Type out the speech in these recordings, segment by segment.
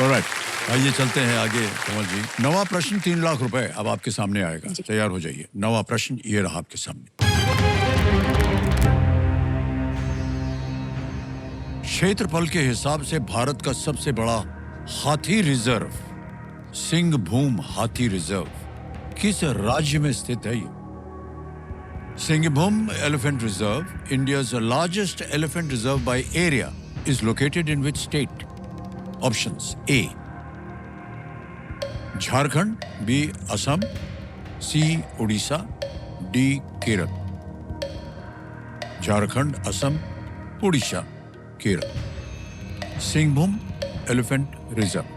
Alright, आइए चलते हैं आगे कमल जी। नवा प्रश्न 3 लाख रुपए अब आपके सामने आएगा, तैयार हो जाइए। नवा प्रश्न ये रहा आपके सामने। क्षेत्रफल के हिसाब से भारत का सबसे बड़ा हाथी रिजर्व सिंहभूम हाथी रिजर्व किस राज्य में स्थित है? ये Singhbhum elephant reserve, India's largest elephant reserve by area, is located in which state? Options: A. Jharkhand, B. Assam, C. Orissa, D. Kerala. Jharkhand, Assam, Orissa, Kerala. Singhbhum elephant reserve.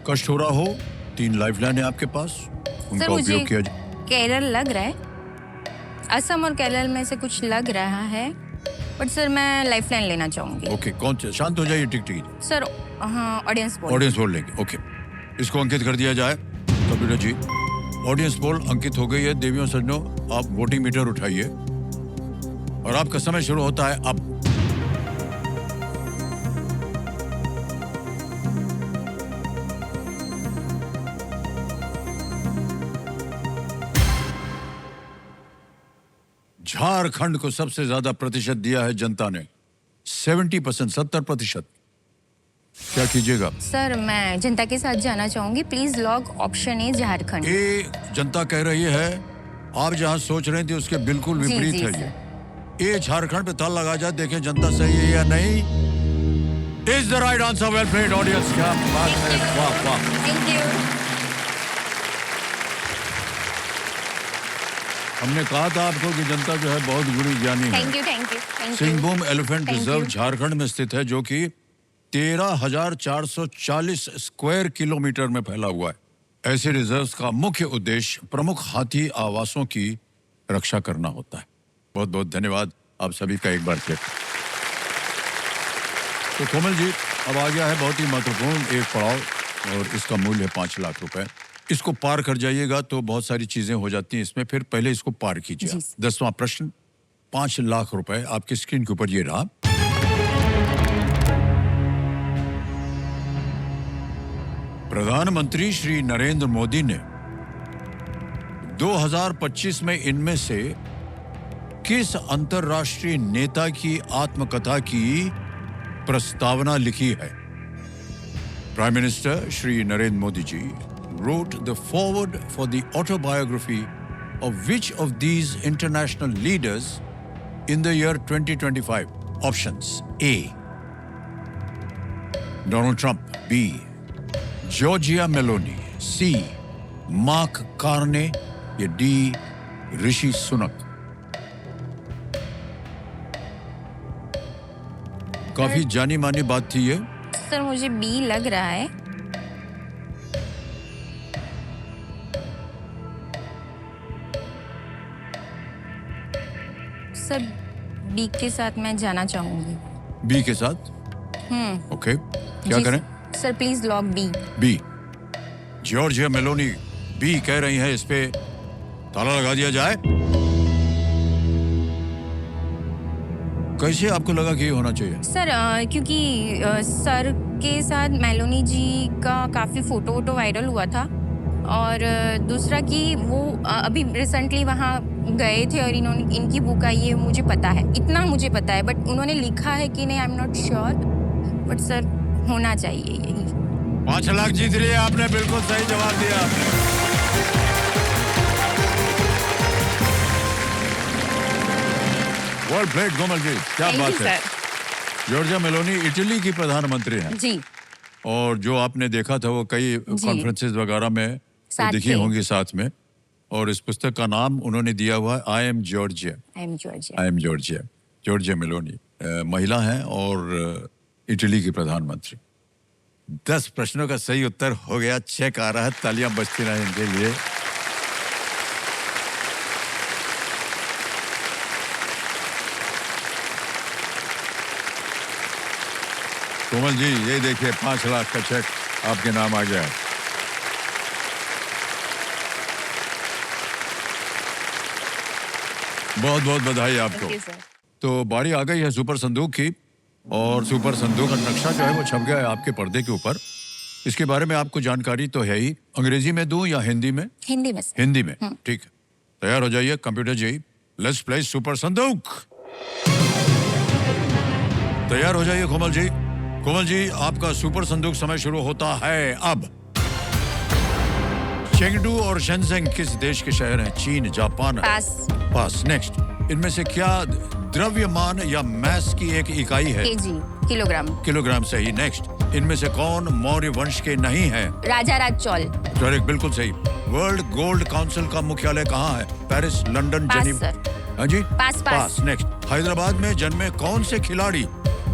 कष्ट हो रहा हो, 3 लाइफलाइन है आपके पास, उनका उपयोग किया जाए। केरल लग रहा है, असम और केरल में से कुछ लग रहा है, बट सर मैं लाइफलाइन लेना चाहूंगी। ओके, कौन से? शांत हो जाइए, टिक टिक। सर हाँ, ऑडियंस पोल लेंगे। ओके, इसको अंकित कर दिया जाए। कंप्यूटर जी, ऑडियंस पोल अंकित हो गई है। देवियों सज्जनों, आप वोटिंग मीटर उठाइए और आपका समय शुरू होता है अब। झारखंड को सबसे ज्यादा प्रतिशत दिया है जनता ने, 70%, 70%। क्या कीजिएगा? सर मैं जनता के साथ जाना चाहूंगी, please log option A Jharkhand. ए जनता कह रही है, आप जहां सोच रहे थे उसके बिल्कुल विपरीत है ये। ए झारखंड पे ताल लगा जाए, देखें जनता सही है या नहीं। Is the right answer. Well played audience, क्या बात है, वाह वाह। Thank you. हमने कहा था आपको कि जनता जो है बहुत गुणी ज्ञानी है। Thank you. Singhbhum elephant reserve Jharkhand में स्थित है, जो कि 13,440 स्क्वायर किलोमीटर में फैला हुआ है। ऐसे रिजर्व्स का मुख्य उद्देश्य प्रमुख हाथी आवासों की रक्षा करना होता है। बहुत बहुत धन्यवाद आप सभी का एक बार फिर। तो कोमल जी, अब आ गया है बहुत ही महत्वपूर्ण एक पड़ाव और इसका मूल्य है 5 लाख रुपए। इसको पार कर जाइएगा तो बहुत सारी चीजें हो जाती हैं इसमें, फिर पहले इसको पार कीजिए। 10वां प्रश्न, 5 लाख रुपए आपकी स्क्रीन के ऊपर ये रहा। प्रधानमंत्री श्री नरेंद्र मोदी ने 2025 में इनमें से किस अंतर्राष्ट्रीय नेता की आत्मकथा की प्रस्तावना लिखी है? Prime minister Shri Narendra Modi ji wrote the foreword for the autobiography of which of these international leaders in the year 2025? Options: A. Donald Trump, B. Giorgia Meloni, C. Mark Carney, या D. ऋषि सुनक। काफी जानी मानी बात थी ये। सर मुझे बी लग रहा है। सर बी के साथ मैं जाना चाहूंगी। बी के साथ? ओके, क्या करें? Sir please log B. B, Giorgia Meloni B कह रही हैं, इस पे ताला लगा दिया जाए। कैसे आपको लगा कि ये होना चाहिए? सर क्योंकि सर के साथ मेलोनी जी का काफी फोटो वायरल हुआ था, और दूसरा कि वो अभी रिसेंटली वहाँ गए थे और इन्होंने इनकी बुक आई है, मुझे पता है, इतना मुझे पता है, बट उन्होंने लिखा है कि नहीं, I am not sure, but sir होना चाहिए यही। 5 लाख जीत लिए आपने, बिल्कुल सही जवाब दिया आपने। वेल प्लेड कोमल जी, क्या बात है। जॉर्जिया मेलोनी इटली की प्रधानमंत्री हैं जी, और जो आपने देखा था वो कई कॉन्फ्रेंसेस वगैरह में दिखी होंगी साथ में, और इस पुस्तक का नाम उन्होंने दिया हुआ है I am Georgia. I am Georgia. Giorgia Meloni महिला हैं और इटली की प्रधानमंत्री। 10 प्रश्नों का सही उत्तर हो गया, चेक आ रहा है, तालियां बजती रहे इनके लिए। कोमल जी ये देखिए 5 लाख का चेक आपके नाम आ गया है। बहुत बहुत बधाई आपको। Thank you, sir. तो बारी आ गई है सुपर संदूक की। और सुपर संदूक का नक्शा जो है वो छप गया है आपके पर्दे के ऊपर। इसके बारे में आपको जानकारी तो है ही। अंग्रेजी में दूं या हिंदी में? हिंदी में सर। हिंदी में, ठीक है। तैयार हो जाइए computer ji, let's play super संदूक। तैयार हो जाइए कोमल जी। कोमल जी, आपका सुपर संदूक समय शुरू होता है अब। चेंगडू और शेंजेंग किस देश के शहर हैं? चीन, जापान? पास। नेक्स्ट, इनमें से क्या द्रव्यमान या मैस की एक इकाई है? KG, kilogram. किलोग्राम सही। नेक्स्ट, इनमें से कौन मौर्य वंश के नहीं है? राजा राज चौल। करेक्ट, बिल्कुल सही। वर्ल्ड गोल्ड काउंसिल का मुख्यालय कहाँ है? Paris, London, Geneva? हाँ जी, पास। नेक्स्ट, हैदराबाद में जन्मे कौन से खिलाड़ी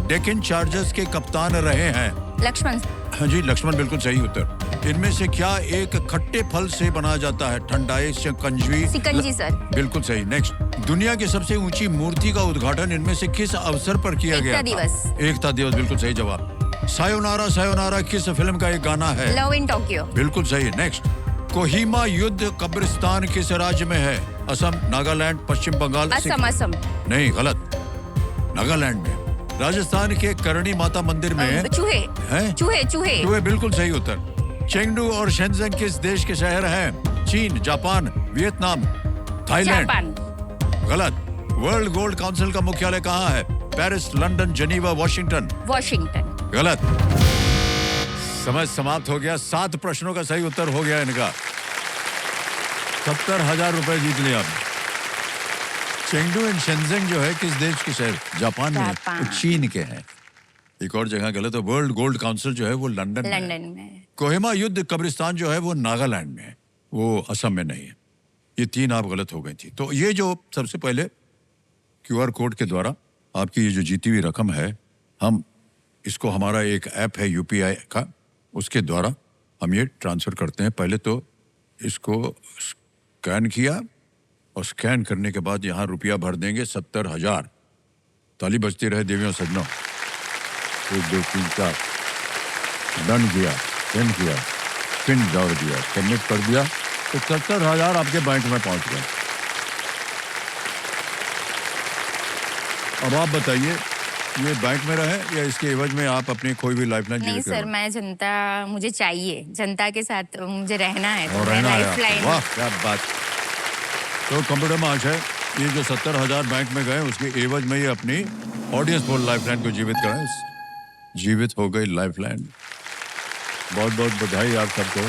डेक्कन चार्जर्स के कप्तान रहे हैं? लक्ष्मण। हाँ जी, लक्ष्मण बिल्कुल सही उत्तर। इनमें से क्या एक खट्टे फल से बना जाता है? ठंडाई, शिकंजी? सिकंजी सर। बिल्कुल सही। नेक्स्ट, दुनिया की सबसे ऊंची मूर्ति का उद्घाटन इनमें से किस अवसर पर किया गया? एकता दिवस। एकता दिवस, बिल्कुल सही जवाब। सायोनारा सायोनारा किस फिल्म का एक गाना है? Love in Tokyo. बिल्कुल सही। नेक्स्ट, कोहिमा युद्ध कब्रिस्तान किस राज्य में है? असम, नागालैंड, पश्चिम बंगाल? असम। नहीं, गलत। नागालैंड में। राजस्थान के करणी माता मंदिर में चूहे हैं? चूहे बिल्कुल सही उत्तर। चेंगडू और शेंजेंग किस देश के शहर हैं? चीन, जापान, वियतनाम, थाईलैंड? जापान। गलत। वर्ल्ड गोल्ड काउंसिल का मुख्यालय कहाँ है? Paris, London, Geneva, Washington? गलत। समय समाप्त हो गया। 7 प्रश्नों का सही उत्तर हो गया इनका। 70,000 रुपए जीत लिया आपने। चेंगडू एंड शेंजेंग जो है किस देश के शहर? जापान में। वो चीन के हैं। एक और जगह गलत है। वर्ल्ड गोल्ड काउंसिल जो है वो लंदन में। कोहिमा युद्ध कब्रिस्तान जो है वो नागालैंड में है, वो असम में नहीं है। ये 3 आप गलत हो गई थी। तो ये जो सबसे पहले QR कोड के द्वारा आपकी ये जो जीती हुई रकम है, हम इसको, हमारा एक ऐप है UPI का, उसके द्वारा हम ये ट्रांसफर करते हैं। पहले तो इसको स्कैन किया और स्कैन करने के बाद यहाँ रुपया भर देंगे 70,000। ताली बजती रहे देवियों सज्जनों। 1 2 3 4 डन किया, सेंड किया, पिन डाल दिया, सबमिट कर दिया, तो 70,000 आपके बैंक में पहुंच गए। अब आप बताइए, ये बैंक में रहे या इसके एवज में आप अपनी कोई भी लाइफलाइन? नहीं सर, मैं जनता, मुझे चाहिए, जनता के साथ मुझे रहना है, और तो रहना है। लाइफलाइन। वाह, क्या बात। तो कंप्यूटर में आज है ये जो 70,000 बैंक में गए, उसके एवज में ये अपनी ऑडियंस पोल लाइफलाइन को जीवित करें। जीवित हो गई लाइफलाइन। बहुत बहुत बधाई आप सबको।